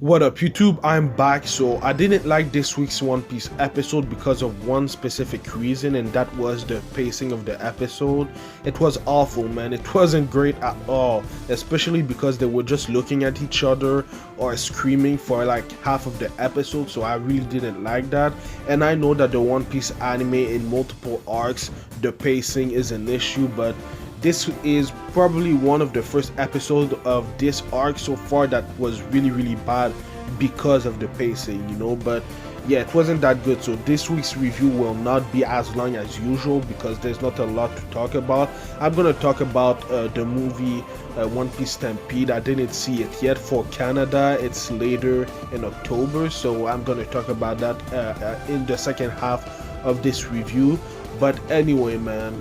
What up YouTube, I'm back. So I didn't like this week's One Piece episode because of one specific reason, and that was the pacing of the episode. It was awful, man. It wasn't great at all, especially because they were just looking at each other or screaming for like half of the episode, so I really didn't like that. And I know that the One Piece anime in multiple arcs, the pacing is an issue, but this is probably one of the first episodes of this arc so far that was really bad because of the pacing, but yeah, it wasn't that good. So this week's review will not be as long as usual because there's not a lot to talk about. I'm gonna talk about the movie One Piece Stampede. I didn't see it yet. For Canada it's later in October, so I'm gonna talk about that in the second half of this review. But anyway, man,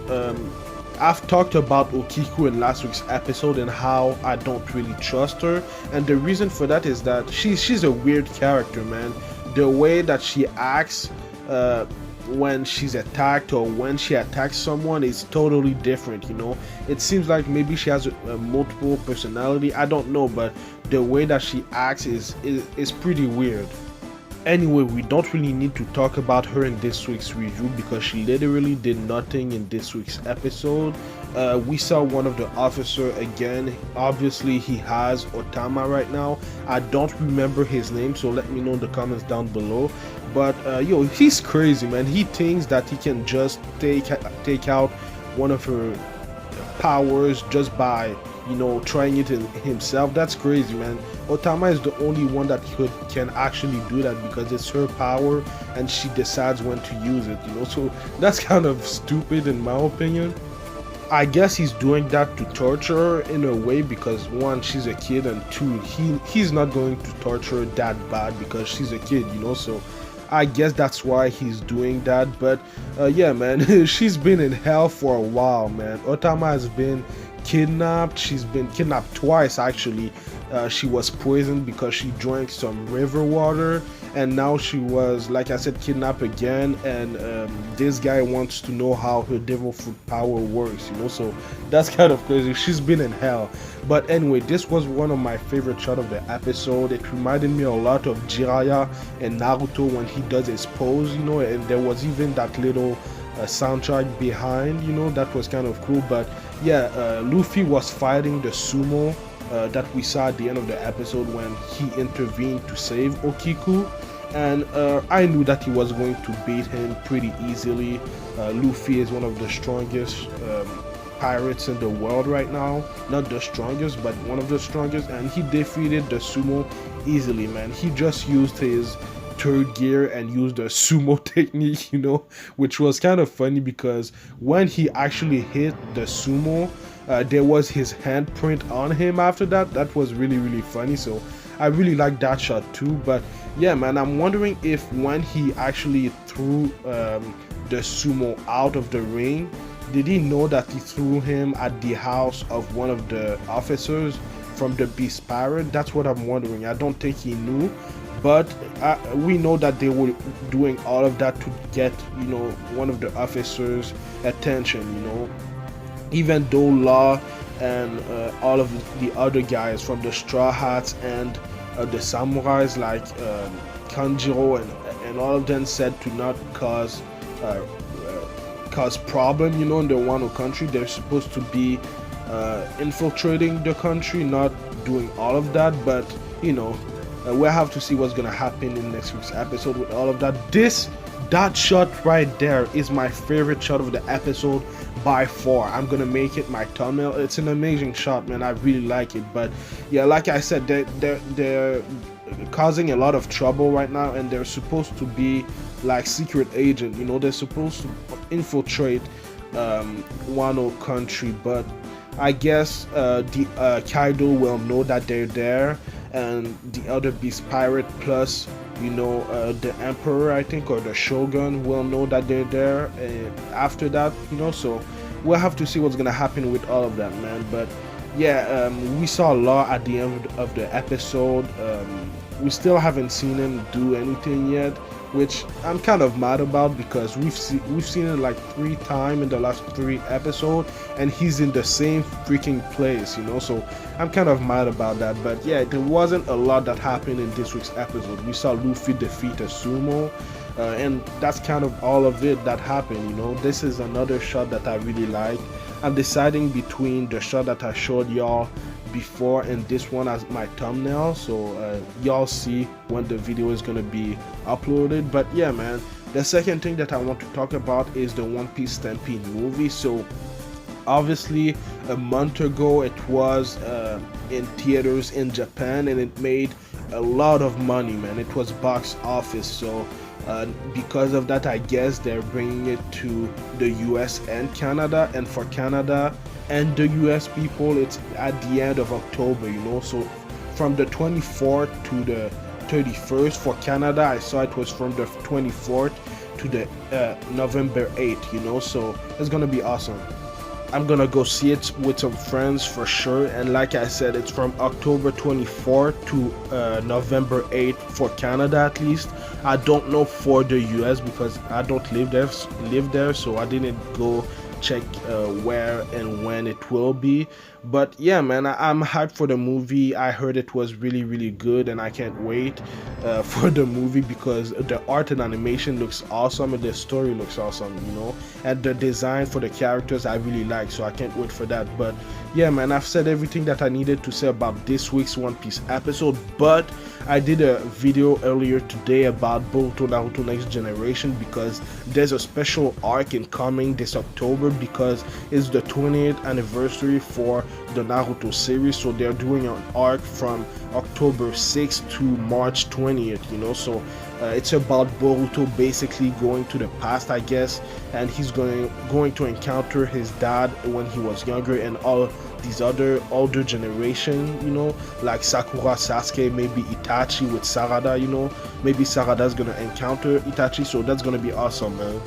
I've talked about Okiku in last week's episode and how I don't really trust her, and the reason for that is that she's a weird character, man. The way that she acts when she's attacked or when she attacks someone is totally different. It seems like maybe she has a multiple personality. I don't know, but the way that she acts is pretty weird. Anyway, we don't really need to talk about her in this week's review because she literally did nothing in this week's episode. We saw one of the officers again. Obviously he has Otama right now. I don't remember his name, so let me know in the comments down below. But he's crazy, man. He thinks that he can just take out one of her powers just by trying it in himself. That's crazy, man. Otama is the only one that can actually do that because it's her power and she decides when to use it, so that's kind of stupid in my opinion. I guess he's doing that to torture her in a way because one, she's a kid, and two, he's not going to torture her that bad because she's a kid, so I guess that's why he's doing that. But yeah, man, she's been in hell for a while, man. Otama has been kidnapped. She's been kidnapped twice actually. She was poisoned because she drank some river water, and now she was, like I said, kidnapped again. And this guy wants to know how her devil fruit power works, so that's kind of crazy. She's been in hell. But anyway, this was one of my favorite shots of the episode. It reminded me a lot of Jiraiya and Naruto when he does his pose, and there was even that little soundtrack behind, that was kind of cool. But yeah, Luffy was fighting the sumo that we saw at the end of the episode when he intervened to save Okiku, and I knew that he was going to beat him pretty easily. Luffy is one of the strongest pirates in the world right now. Not the strongest, but one of the strongest, and he defeated the sumo easily, man. He just used his third gear and used a sumo technique, which was kind of funny because when he actually hit the sumo, there was his handprint on him after that. That was really funny, so I really like that shot too. But yeah, man, I'm wondering if when he actually threw the sumo out of the ring, did he know that he threw him at the house of one of the officers from the Beast Pirate? That's what I'm wondering. I don't think he knew, but we know that they were doing all of that to get one of the officers' attention, even though Law and all of the other guys from the Straw Hats and the samurais like Kanjiro and all of them said to not cause problem, in the Wano country. They're supposed to be infiltrating the country, not doing all of that. But we'll have to see what's gonna happen in next week's episode with all of that. That shot right there is my favorite shot of the episode by far. I'm gonna make it my thumbnail. It's an amazing shot, man. I really like it. But yeah, like I said, they're causing a lot of trouble right now, and they're supposed to be like secret agent. They're supposed to infiltrate Wano country, but I guess the Kaido will know that they're there, and the other Beast Pirate plus the Emperor, I think, or the Shogun will know that they're there after that, so we'll have to see what's gonna happen with all of that, man. But yeah, we saw Law at the end of the episode we still haven't seen him do anything yet, which I'm kind of mad about because we've seen it like 3 times in the last 3 episodes, and he's in the same freaking place, you know. So I'm kind of mad about that. But yeah, there wasn't a lot that happened in this week's episode. We saw Luffy defeat a sumo, and that's kind of all of it that happened, you know. This is another shot that I really like. I'm deciding between the shot that I showed y'all before and this one as my thumbnail, so y'all see when the video is gonna be uploaded. But yeah, man, the second thing that I want to talk about is the One Piece Stampede movie. So obviously a month ago it was in theaters in Japan, and it made a lot of money, man. It was box office, so because of that, I guess they're bringing it to the US and Canada. And for Canada and the US people, it's at the end of October, you know. So from the 24th to the 31st. For Canada, I saw it was from the 24th to the November 8th, you know. So it's gonna be awesome. I'm gonna go see it with some friends for sure, and like I said, it's from October 24th to November 8th for Canada at least. I don't know for the US because I don't live there, so I didn't go check where and when it will be. But yeah, man, I'm hyped for the movie. I heard it was really good, and I can't wait for the movie because the art and animation looks awesome, and the story looks awesome, you know, and the design for the characters I really like, so I can't wait for that. But yeah, man, I've said everything that I needed to say about this week's One Piece episode, but I did a video earlier today about Boruto Naruto Next Generation because there's a special arc incoming this October because it's the 20th anniversary for the Naruto series, so they're doing an arc from October 6th to March 20th, you know. So it's about Boruto basically going to the past, I guess, and he's going to encounter his dad when he was younger and all these other older generation, you know, like Sakura, Sasuke, maybe Itachi with Sarada, you know. Maybe Sarada's gonna encounter Itachi, so that's gonna be awesome, man.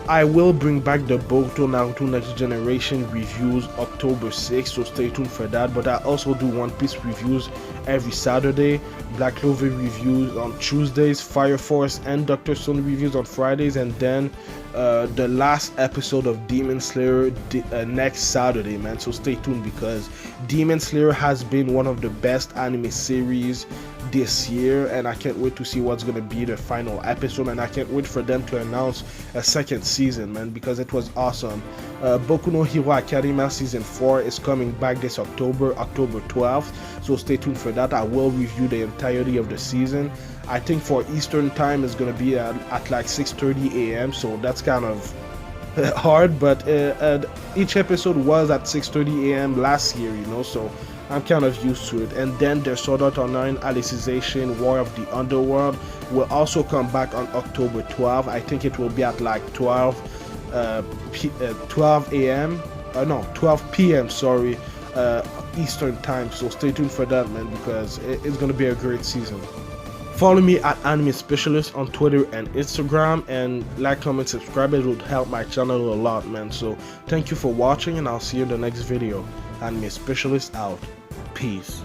I will bring back the Boruto Naruto Next Generation reviews October 6th, so stay tuned for that. But I also do One Piece reviews every Saturday, Black Clover reviews on Tuesdays, Fire Force and Dr. Stone reviews on Fridays, and then the last episode of Demon Slayer next Saturday, man. So stay tuned because Demon Slayer has been one of the best anime series this year, and I can't wait to see what's gonna be the final episode, and I can't wait for them to announce a second season, man, because it was awesome. Boku no Hero Academia season 4 is coming back this October 12th, so stay tuned for that. I will review the entirety of the season. I think for Eastern time it's gonna be at like 6:30 a.m., so that's kind of hard, but each episode was at 6:30 a.m. last year, you know, so I'm kind of used to it. And then the Sword Art Online Alicization War of the Underworld will also come back on October 12th. I think it will be at like 12 a.m. No, 12 p.m. sorry, Eastern time. So stay tuned for that, man, because it's gonna be a great season. Follow me at Anime Specialist on Twitter and Instagram, and like, comment, subscribe. It would help my channel a lot, man. So thank you for watching, and I'll see you in the next video. Anime Specialist out. Peace.